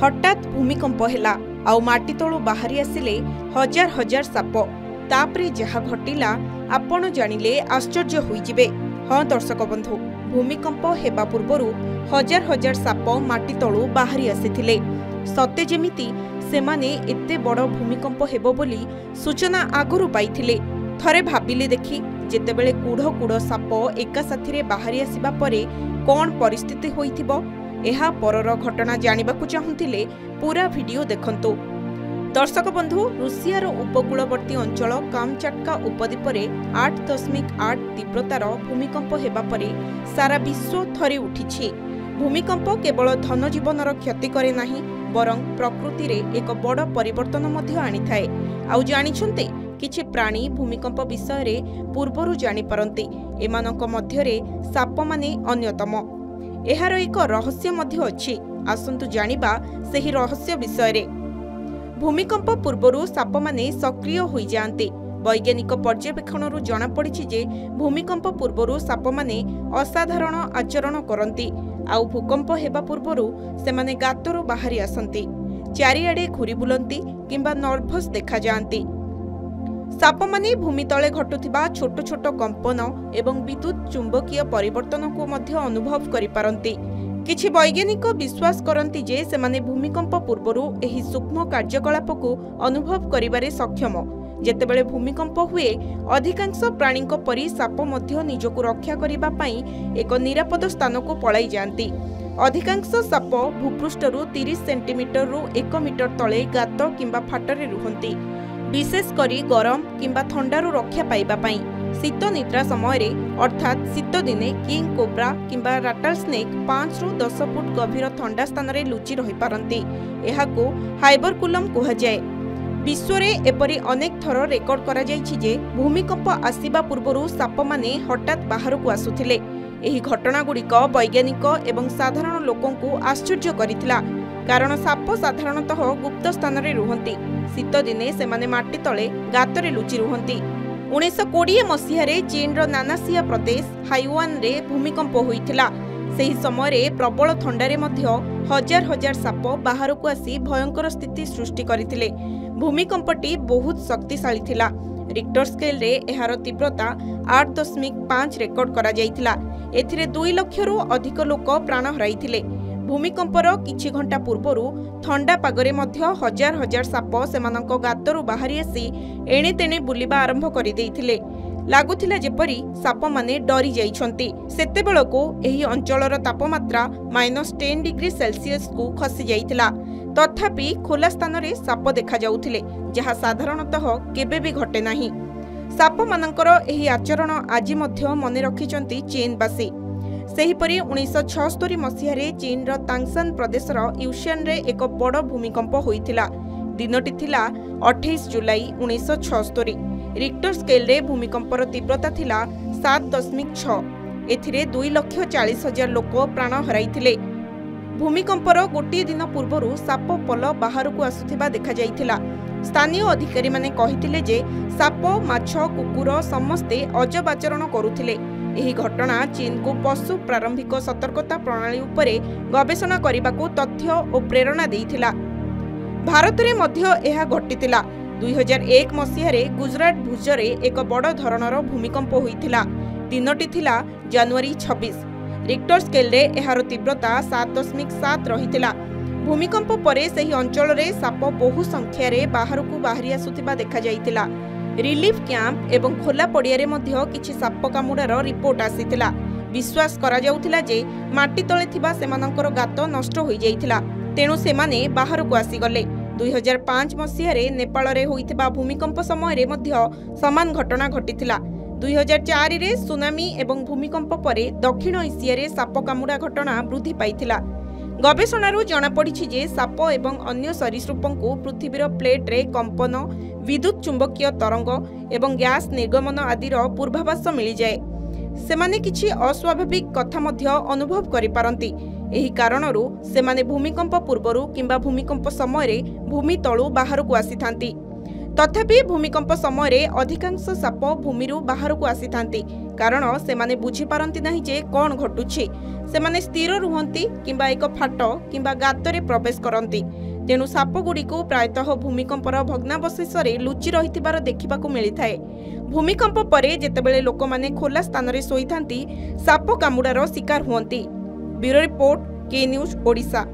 हठात भूमिकंप हैला आउ माटी तळु बाहरी आसिले हजार हजार साप। तापरे जहा घटिला आपण जानिले आश्चर्य होइजिबे। हाँ दर्शक बंधु, भूमिकंप हेबा पूर्वरु हजार हजार साप माटी तळु बाहरी आसिथिले। सते जेमिति सेमाने एते बड़ भूमिकंप हेबो बोली सूचना आगुरु पाइथिले। थरे भाबिले देखि जेतेबेले कुढ़ कुढ़ साप एका साथिरे बाहरी आसिबा परे कोन परिस्थिति होइथिबो। एहा परर घटना जानिबाकु चाहुथिले पूरा वीडियो देखंतु। दर्शक बंधु, रूसियार उपकूलवर्ती अंचल कामचाटका उपद्वीपरे 8.8 तीव्रतार भूमिकंप हेबा परे सारा विश्व थरी उठिछि। भूमिकंप केवल धनजीवनर क्षति करे नाही, बरं प्रकृति रे एक बड़ परिवर्तन मध्य आनी थाए। आउ जानिछन्ते किछि प्राणी भूमिकंप विषय रे पूर्वरु जानि परंती। एमानक मध्यरे साप माने अन्यतम। एहार एक रहस्य मध्य अछि। आसंतु जानिबा सेही रहस्य विषय रे। भूमिकंप पूर्वरु साप माने सक्रिय होई जांते। वैज्ञानिक पर्यवेक्षणरू जना पड़िछि जे भूमिकंप पूर्वरु साप माने असाधारण आचरण करंती। आउ भूकंप हेबा पूर्वरु सेमाने गातरू बाहरी आसंती, चारिआडे घुरी बुलंती किंबा नर्भस देखा जांती। साप माने भूमि तले घटुथिबा छोट छोट कंपन एवं विद्युत चुंबकीय परिवर्तन को मध्य अनुभव करि पारंती। किछि वैज्ञानिक विश्वास करंती जे सेमाने भूमिकंप पूर्वरु एही सूक्ष्म कार्यकलाप को अनुभव करिबारे सक्षम। जेतेबेले भूमिकंप हुए अधिकांश प्राणीक परि साप मध्य निजको रक्षा करिबा पई एक निरापद स्थान को पळाई जांती। अधिकांश साप भूपृष्ठरू 30 सेंटीमीटर रु 1 मीटर तले गात किंबा फाटरे रुहंती, विशेष करी गरम किंबा ठंडारू रक्षा पाइबा पई। शीत निद्रा समय रे अर्थात शीत दिने किंग कोब्रा किंबा राटल स्नेक 5 रु 10 फुट गभीर ठंडा स्थान रे लुचि रहि पारंती। एहाको हाइबरकुलम कुहा जाय। विश्व रे एपरि अनेक थर रेकर्ड करा जायछि जे भूमिकंप आसीबा पूर्वरु साप माने हठात बाहरकु आसुथिले। एही घटना गुड़िक वैज्ञानिक एवं साधारण लोकंकु आश्चर्य करिथिला, कारण साप साधारणतः गुप्त स्थान रे रुहंती। शीत दिने सेमाने माटी तळे गातरे लुचि रुहंती। 1920 मसीहारे चीनर नानासिया प्रदेश हाइवान रे भूमिकंप होइथिला। सेही समय रे प्रबल ठंडारे मध्य हजार हजार साप बाहरकु आसी भयंकर स्थिति सृष्टि करिथिले। भूमिकंपटी बहुत शक्तिशाली थिला। रिक्टर स्केल रे एहार तीव्रता 8.5 रेकर्ड करा जायतिला। एथिरे 2 लाखरु अधिक लोक प्राण हराइथिले। भूमिकंपर किछि घंटा पूर्वरु ठंडा पागरे मध्य हजार हजार साप सेमानक गातरू बाहरी आसी एणे तेणे बुलिबा आरंभ करि देइथिले। लागुथिला जेपरि साप माने डरी जाइछन्ति। सेतेबेलको एही अंचलर तापमात्रा -10 डिग्री सेल्सियस को खसी जाइथिला। तथापि खोला स्थान रे साप देखा जाउथिले, जहा साधारणतः केबे भी घटे नाही। साप मानकर एही आचरण आज मध्य मने रखिचन्ति चीनवासी। सेहीपरि 1976 मसीहारे चीनर तांगसान प्रदेशर यूशान रे एक बड़ भूमिकंप होइथिला। दिनटी थिला 28 जुलाई 1976। रिक्टर स्केल रे भूमिकंपर तीव्रता थिला 7.6। एथिरे 2,40,000 लोक प्राण हराइथिले। भूमिकंपर गोटे दिन पूर्वरु साप पल बाहरकु आसुथिबा देखा जाइथिला। स्थानीय अधिकारी माने कहिथिले जे साप, माछ, कुकुर समस्ते अजब आचरण करुथिले। एही घटना चीन को पशु प्रारंभिक सतर्कता प्रणाली उपरे गवेषणा करिबाकू तथ्य और प्रेरणा देइथिला। भारत रे मध्य एहा घटितिला। 2001 मसीहारे गुजरात भुजरे एक बड़ धरणर भूमिकंप होइथिला। दिनटी थिला जनवरी 26। रिक्टर स्केल रे एहार तीव्रता 7.7 रहिथिला। भूमिकंप परे सेही अंचल रे साप बहु संख्या रे बाहरकू बाहरी आसुथिबा देखा जाइथिला। रिलीफ कैंप एवं खोला पड़िया रे मध्य किछि साप कामुडार रिपोर्ट आसीथिला। विश्वास करा जाउथिला जे माटी तळे थिबा सेमानकर गात नष्ट होई जाइथिला, तेणु सेमाने बाहरकू आसी गले। 2005 मसीहारे नेपाल रे होइथिबा भूमिकंप समय रे मध्य समान घटना घटिथिला। 2004 रे सुनामी एवं भूमिकंप परे दक्षिण एशिया रे साप कामुडा घटना वृद्धि पाइथिला। गवेषणारू जना पड़िछि जे साप एवं अन्य सरीसृपंकु पृथ्वीर प्लेट रे कंपन, विद्युत चुंबकीय तरंग एवं गैस निर्गमन आदिर पूर्वाभास मिली जाए। सेमाने किछि अस्वाभाविक कथा मध्य अनुभव करि पारंती। एही कारणरू सेमाने भूमिकंप पूर्वरु किंबा भूमिकंप समय रे भूमि तळु बाहरकु आसीथांती। तथापि भूमिकंप समय अधिकांश साप भूमि बाहर को आसी थांती कारण से माने बुझी पारंती नहीं जे कौन घटुछि। से माने स्थिर रुहंती किंबा एक फाट किंबा गातरे प्रवेश करंती। तेणु साप गुड़िको प्रायतः भूमिकंपर भग्नावशेष लुचि रहिथिबार देखिबाकू मिलिथाए। भूमिकंप परे जेतेबेले लोकमाने खोला स्थान रे सोईथांती साप कामुडार शिकार हुअंती। ब्यूरो रिपोर्ट, के न्यूज, ओडिशा।